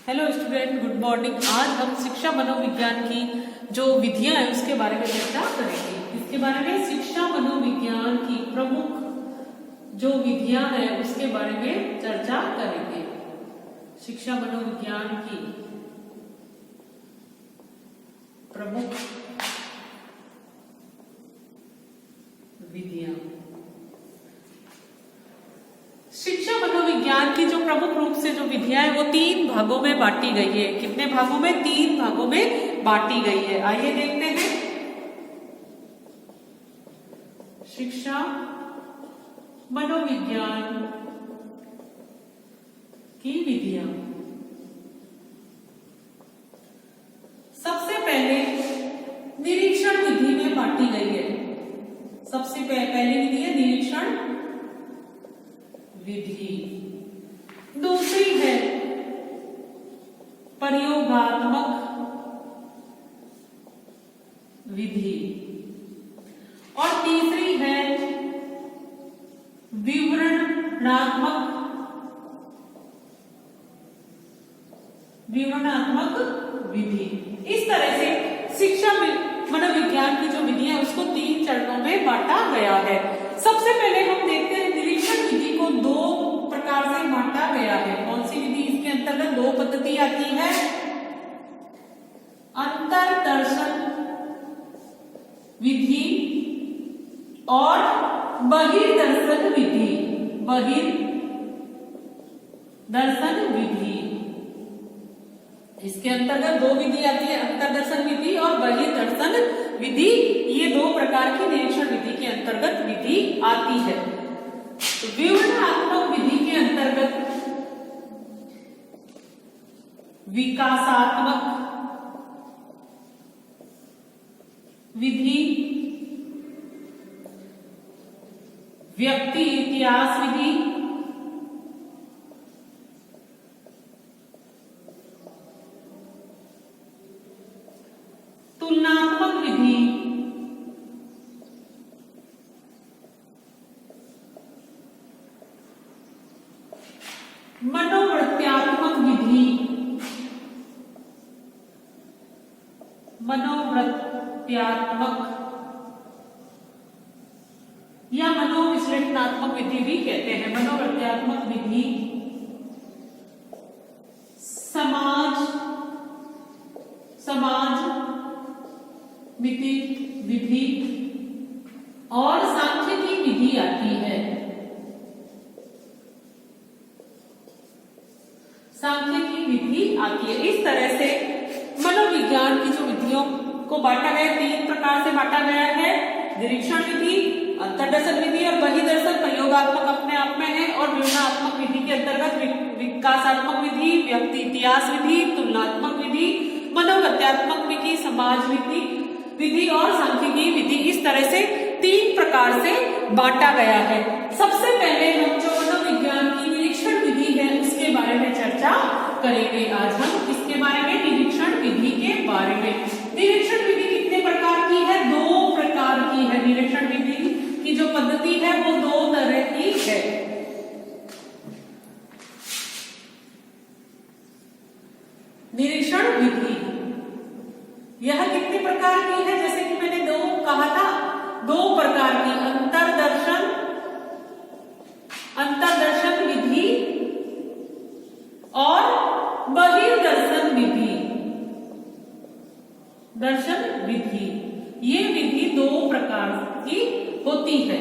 Hello student, good morning. आज हम शिक्षा मनोविज्ञान की जो विधियां हैं उसके बारे में चर्चा करेंगे। इसके बारे में शिक्षा मनोविज्ञान की प्रमुख जो विधियां हैं उसके बारे में चर्चा करेंगे। शिक्षा मनोविज्ञान की प्रमुख विधियां। शिक्षा मनोविज्ञान की जो प्रमुख रूप से जो विधियां है वो 3 भागों में बांटी गई है। कितने भागों में? 3 भागों में बांटी गई है। आइए देखते हैं शिक्षा मनोविज्ञान की विधियां। सबसे पहले निरीक्षण विधि में बांटी गई है। सबसे पहली विधि है निरीक्षण विधि। दूसरी है प्रयोगात्मक विधि और तीसरी है विवरणात्मक विधि। इस तरह से शिक्षा मनोविज्ञान की जो विधि है उसको 3 चरणों में बांटा गया है। सबसे पहले हम देखते हैं निरीक्षण विधि को 2 प्रकार से बांटा गया है। कौन सी विधि? इसके अंतर्गत 2 पद्धति आती है, अंतर्दर्शन विधि और बहिर्दर्शन विधि। बहिर्दर्शन विधि, इसके अंतर्गत 2 विधि आती है, अंतर्दर्शन विधि और बहिर्दर्शन विधि। ये 2 प्रकार की निरीक्षण विधि के अंतर्गत विधि आती है। विवरणात्मक विधि के अंतर्गत विकासात्मक विधि, व्यक्ति इतिहास विधि, तुलनात्मक विधि, मनोवृत्त्यात्मक विधि, या मनोविश्लेषणात्मक विधि भी कहते हैं। मनोवृत्त्यात्मक विधि समाजमिति विधि और सांख्यिकी विधि आती है। सांख्यिकी विधि आती है। इस तरह से मनोविज्ञान की जो विधियों को बांटा गया, 3 प्रकार से बांटा गया है। निरीक्षण विधि, अंतर्दर्शन विधि और बहिर्दर्शन प्रयोगात्मक अपने आप में है। और विवरणात्मक विधि के अंतर्गत विकासात्मक विधि, व्यक्ति इतिहास विधि, तुलनात्मक विधि, मनोवृत्त्यात्मक विधि, समाजमिति विधि और सांख्यिकी विधि। इस तरह से 3 प्रकार से बांटा गया है। सबसे पहले हम जो मनोविज्ञान की निरीक्षण विधि है उसके बारे में चर्चा करेंगे। आज हम इसके बारे में, निरीक्षण विधि के बारे में। निरीक्षण विधि कितने प्रकार की है? 2 प्रकार की है। निरीक्षण विधि की जो पद्धति है वो 2 तरह की है। निरीक्षण विधि यह कितने प्रकार की है? जैसे कि मैंने 2 कहा था, 2 प्रकार की, अंतर्दर्शन विधि और बहिर्दर्शन विधि। दर्शन विधि, ये विधि 2 प्रकार की होती है।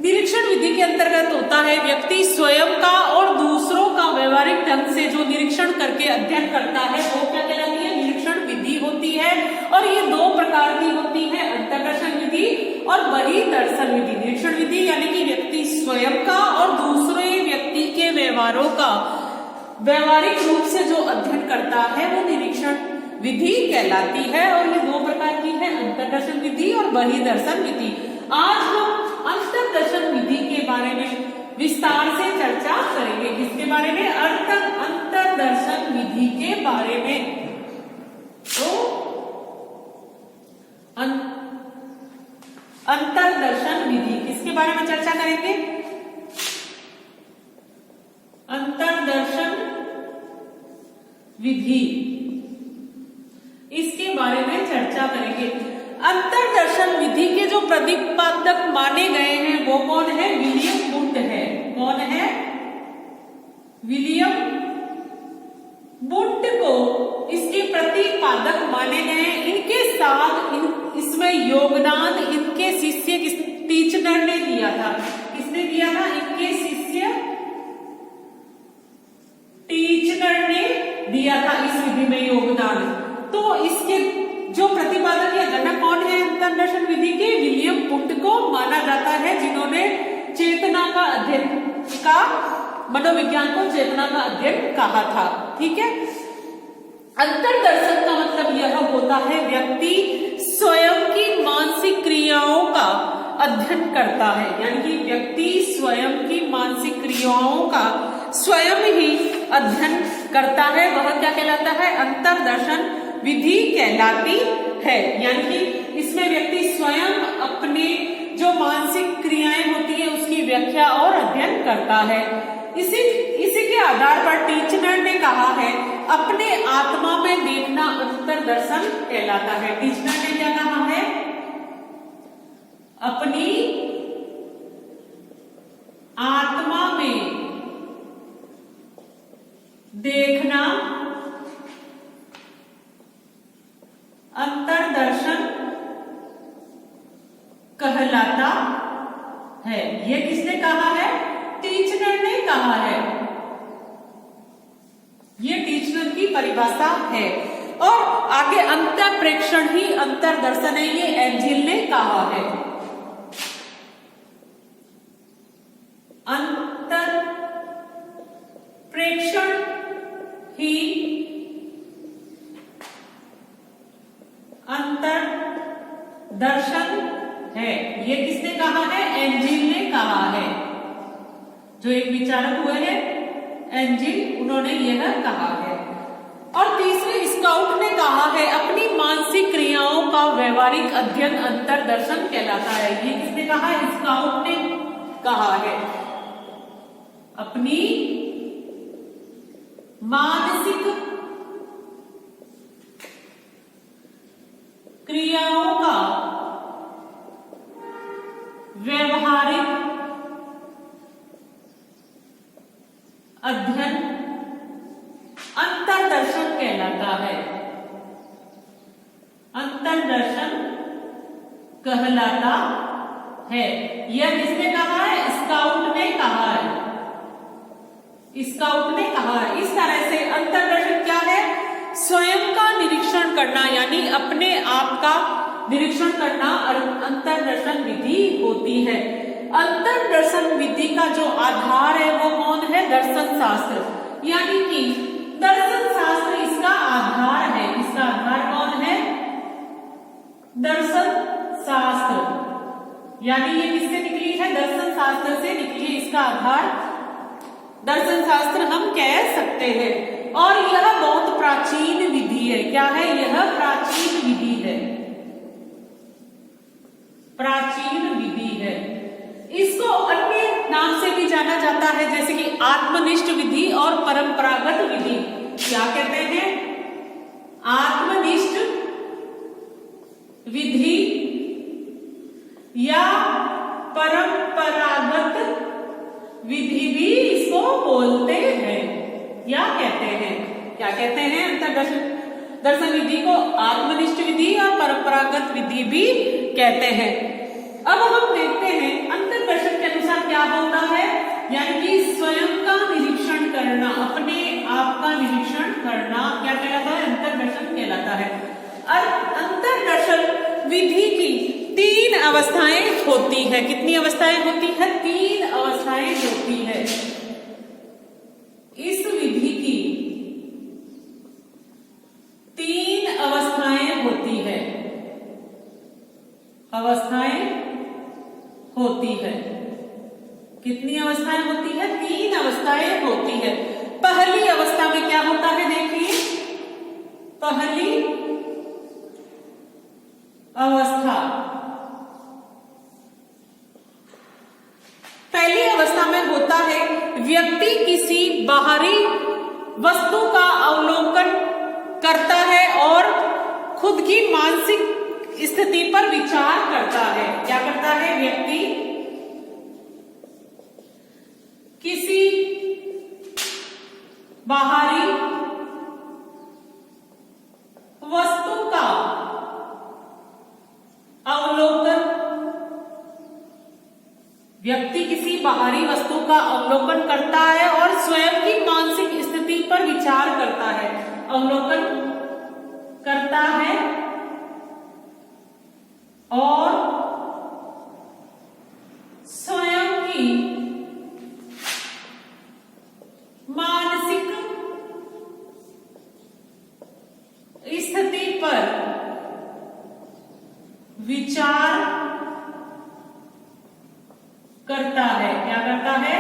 निरीक्षण विधि के अंतर्गत होता है व्यक्ति स्वयं का और दूसरों का व्यवहारिक ढंग से जो निरीक्षण करके अध्ययन करता है वो क्या कहलाती है? निरीक्षण विधि होती है। और ये 2 प्रकार की होती है, अंतर्दर्शन विधि और बहिर्दर्शन विधि। निरीक्षण विधि यानी कि व्यक्ति स्वयं का और दूसरे व्यक्ति के व्यवहारों का व्यवहारिक रूप से जो अध्ययन करता है वो निरीक्षण विधि कहलाती है। और ये 2 प्रकार की है, अंतर्दर्शन विधि और बहिर्दर्शन विधि। आज हम अंतर्दर्शन विधि के बारे में विस्तार से चर्चा करेंगे। किसके बारे में? अंतर्दर्शन विधि के बारे में। तो अंतर्दर्शन विधि किसके बारे में चर्चा करेंगे? अंतर्दर्शन विधि, इसके बारे में चर्चा करेंगे। अंतरदर्शन विधि के जो प्रतिपादक माने गए हैं वो कौन है? विलियम वुंड है। कौन है? विलियम वुंड को इसके प्रतिपादक माने गए हैं। इनके साथ इसमें योगदान इनके शिष्य टीचनर ने दिया था। किसने दिया था? इनके शिष्य टीचनर ने दिया था इस विधि में योगदान। तो इसके जो प्रतिपादक या जनक कौन है अंतरदर्शन विधि के? विलियम वुंड को माना जाता है, जिन्होंने चेतना का अध्ययन का, मनोविज्ञान को चेतना का अध्ययन कहा था। ठीक है। अंतरदर्शन का मतलब यह होता है व्यक्ति स्वयं की मानसिक क्रियाओं का अध्ययन करता है, यानी कि व्यक्ति स्वयं की मानसिक क्रियाओं का स्वयं ही अध्ययन करता है, वह क्या कहलाता है? अंतरदर्शन विधि कहलाती है। यानी कि इसमें व्यक्ति स्वयं अपने जो मानसिक क्रियाएं होती है उसकी व्याख्या और अध्ययन करता है। इसी के आधार पर टीचनर ने कहा है अपने आत्मा में देखना अंतरदर्शन कहलाता है। टीचनर ने क्या कहा है? अपनी आत्मा में देखना अंतरदर्शन कहलाता है। यह किसने कहा है? टीचनर ने कहा है। यह टीचनर की परिभाषा है। और आगे अंतर प्रेक्षण ही अंतरदर्शन है, ये एंजिल ने कहा है। अंतर प्रेक्षण ही अंतरदर्शन है। ये किसने कहा है? एंजिल ने कहा है। जो एक विचारक हुए हैं एंजिल, उन्होंने यह कहा है। और तीसरे स्काउट ने कहा है अपनी मानसिक क्रियाओं का व्यवहारिक अध्ययन अंतरदर्शन कहलाता है। ये किसने कहा है? स्काउट ने कहा है अपनी मानसिक क्रियाओं का व्यवहारिक अध्ययन अंतरदर्शन कहलाता है। अंतरदर्शन कहलाता है। यह किसने कहा है? स्काउट ने कहा है। स्काउट ने कहा है। इस तरह से अंतरदर्शन क्या है? स्वयं का निरीक्षण करना, यानी अपने आप का निरीक्षण करना अंतरदर्शन विधि होती है। अंतरदर्शन विधि का जो आधार है वो कौन है? दर्शन शास्त्र, यानी कि दर्शन शास्त्र इसका आधार है। इसका आधार कौन है? दर्शन शास्त्र, यानी ये किससे निकली है? दर्शन शास्त्र से निकली है। इसका आधार दर्शन शास्त्र हम कह सकते हैं। और यह बहुत प्राचीन विधि है। क्या है? यह प्राचीन विधि है। प्राचीन विधि है। इसको अन्य नाम से भी जाना जाता है, जैसे कि आत्मनिष्ठ विधि और परंपरागत विधि। क्या कहते हैं? आत्मनिष्ठ विधि या परंपरागत विधि भी इसको बोलते हैं या कहते हैं। क्या कहते हैं? अंतरदर्शन विधि को आत्मनिष्ठ विधि और परंपरागत विधि भी कहते हैं। अब हम देखते हैं अंतरदर्शन के अनुसार क्या होता है, यानी कि स्वयं का निरीक्षण करना, अपने आप का निरीक्षण करना क्या कहलाता है? अंतरदर्शन कहलाता है। अंतरदर्शन विधि की 3 अवस्थाएं होती है। कितनी अवस्थाएं होती है? 3 अवस्थाएं होती है। इस विधि की 3 अवस्थाएं होती है। अवस्थाएं होती है। कितनी अवस्थाएं होती है? 3 अवस्थाएं होती है। पहली अवस्था में क्या होता है? देखिए, पहली अवस्था, पहली अवस्था में होता है व्यक्ति किसी बाहरी वस्तु का अवलोकन करता है और खुद की मानसिक स्थिति पर विचार करता है। क्या करता है? व्यक्ति किसी बाहरी वस्तु का अवलोकन, व्यक्ति किसी बाहरी वस्तु का अवलोकन करता है और स्वयं की मानसिक स्थिति पर विचार करता है। अवलोकन करता है और स्वयं की मानसिक स्थिति पर विचार करता है। क्या करता है?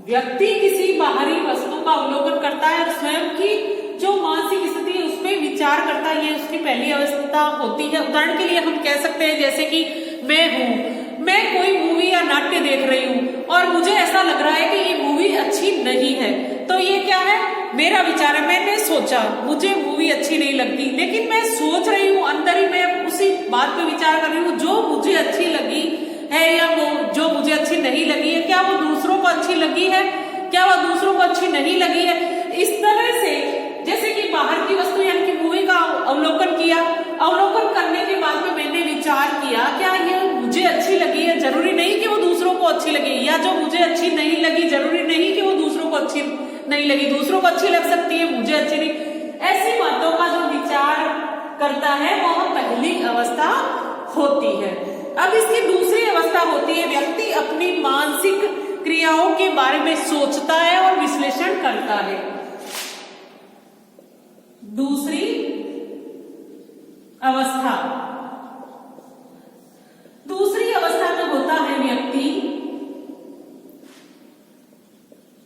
व्यक्ति किसी बाहरी वस्तु का अवलोकन करता है और स्वयं की जो मानसिक स्थिति है उसमें विचार करता है। ये उसकी पहली अवस्था होती है। उदाहरण के लिए हम कह सकते हैं जैसे कि मैं कोई मूवी या नाट्य देख रही हूँ और मुझे ऐसा लग रहा है कि ये मूवी अच्छी नहीं है, तो ये क्या है? मेरा विचार है, मैंने सोचा मुझे मूवी अच्छी नहीं लगती, लेकिन मैं सोच रही हूँ अंदर ही, मैं उसी बात पे विचार कर रही हूँ जो मुझे अच्छी लगी है या वो जो मुझे अच्छी नहीं लगी है, क्या वो दूसरों को अच्छी लगी है, क्या वो दूसरों को अच्छी नहीं लगी है। इस तरह से जैसे कि बाहर की वस्तु यानी कि मूवी का अवलोकन किया, अवलोकन करने के बाद में मैंने विचार किया क्या ये मुझे अच्छी लगी है, जरूरी नहीं कि वो दूसरों को अच्छी लगे, या जो मुझे अच्छी नहीं लगी जरूरी नहीं कि वो दूसरों को अच्छी नहीं लगी, दूसरों को अच्छी लग सकती है, मुझे अच्छी नहीं। ऐसी बातों का जो विचार करता है वह पहली अवस्था होती है। अब इसकी दूसरी अवस्था होती है व्यक्ति अपनी मानसिक क्रियाओं के बारे में सोचता है और विश्लेषण करता है। दूसरी अवस्था, दूसरी अवस्था में होता है व्यक्ति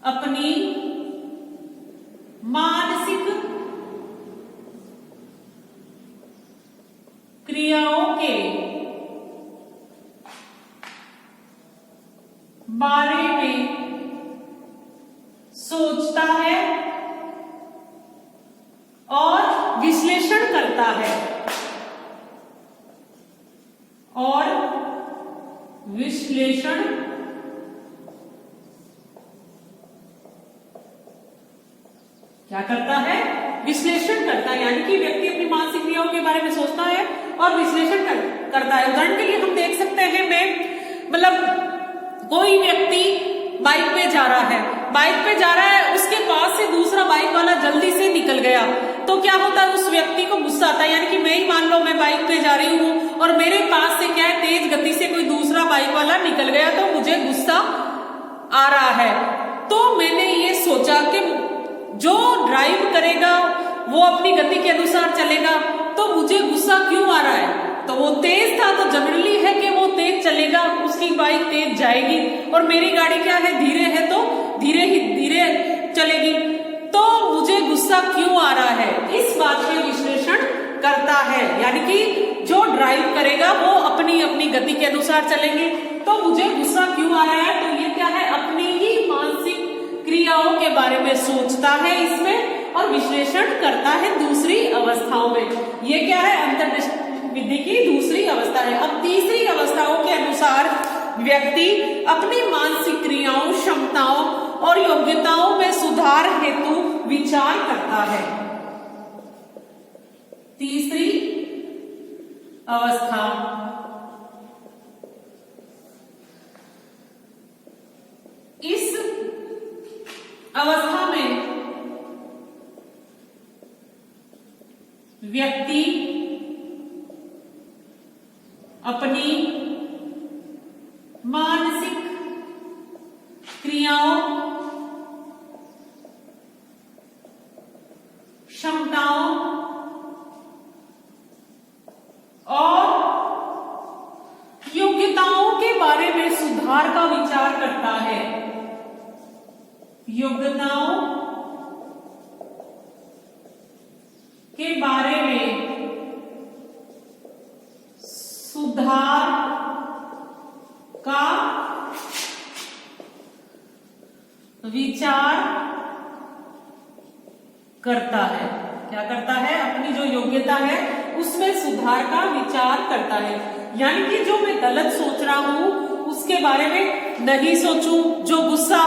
अपनी मानसिक क्रियाओं के बारे में सोचता है और विश्लेषण करता है, और विश्लेषण क्या करता है? विश्लेषण करता है, यानी कि व्यक्ति अपनी मानसिक क्रियाओं के बारे में सोचता है और विश्लेषण करता है। उदाहरण के लिए हम देख सकते हैं, कोई व्यक्ति बाइक पे जा रहा है, उसके पास से दूसरा बाइक वाला जल्दी से निकल गया, तो क्या होता है? उस व्यक्ति को गुस्सा आता है। यानी कि मैं ही मान लो मैं बाइक पे जा रही हूँ और मेरे पास से क्या है, तेज गति से कोई दूसरा बाइक वाला निकल गया, तो मुझे गुस्सा आ रहा है। तो मैंने ये सोचा कि जो ड्राइव करेगा वो अपनी गति के अनुसार चलेगा, तो मुझे गुस्सा क्यों आ रहा है? तो वो तेज था, तो जनरली है कि वो तेज चलेगा, उसकी बाइक तेज जाएगी, और मेरी गाड़ी क्या है, धीरे है, तो धीरे चलेगी, तो मुझे गुस्सा क्यों आ रहा है? इस बात पे विश्लेषण करता है। यानी कि जो ड्राइव करेगा वो अपनी अपनी गति के अनुसार चलेंगे, तो मुझे गुस्सा क्यों आ रहा है? तो ये क्या है? अपनी ही मानसिक क्रियाओं के बारे में सोचता है इसमें और विश्लेषण करता है दूसरी अवस्थाओं में। ये क्या है? अंतर्दृष्टि विधि की दूसरी अवस्था है। अब तीसरी अवस्थाओं के अनुसार व्यक्ति अपनी मानसिक क्रियाओं, क्षमताओं और योग्यताओं में सुधार हेतु विचार करता है। तीसरी अवस्था, इस अवस्था में व्यक्ति अपनी मानसिक क्रियाओं, क्षमताओं और योग्यताओं के बारे में सुधार का विचार करता है। योग्यताओं के बारे में सुधार का विचार करता है। क्या करता है, अपनी जो योग्यता है उसमें सुधार का विचार करता है। यानी कि जो मैं गलत सोच रहा हूं उसके बारे में नहीं सोचूं, जो गुस्सा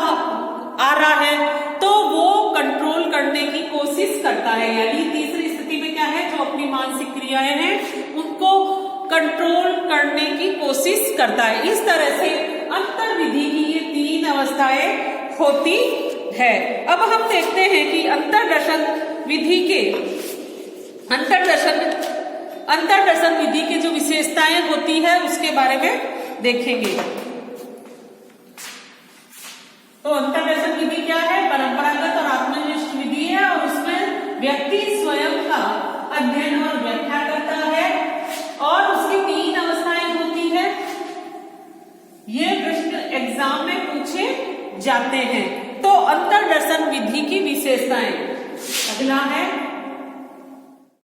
आ रहा है तो वो कंट्रोल करने की कोशिश करता है। यानी तीसरी स्थिति में क्या है, जो अपनी मानसिक क्रियाएं हैं उनको कंट्रोल करने की कोशिश करता है। इस तरह से अंतर्विधि की ये 3 अवस्थाएं होती है। अब हम देखते हैं कि अंतर्दर्शन विधि के अंतर्दर्शन विधि के जो विशेषताएं होती है उसके बारे में देखेंगे। तो अंतर्दर्शन विधि क्या है, परंपरागत और आत्मनिष्ठ विधि है और उसमें व्यक्ति स्वयं का अध्ययन और व्याख्या करता है और उसकी 3 अवस्थाएं होती है। ये प्रश्न एग्जाम में पूछे जाते हैं। तो अंतर्दर्शन विधि की विशेषताएं, अगला है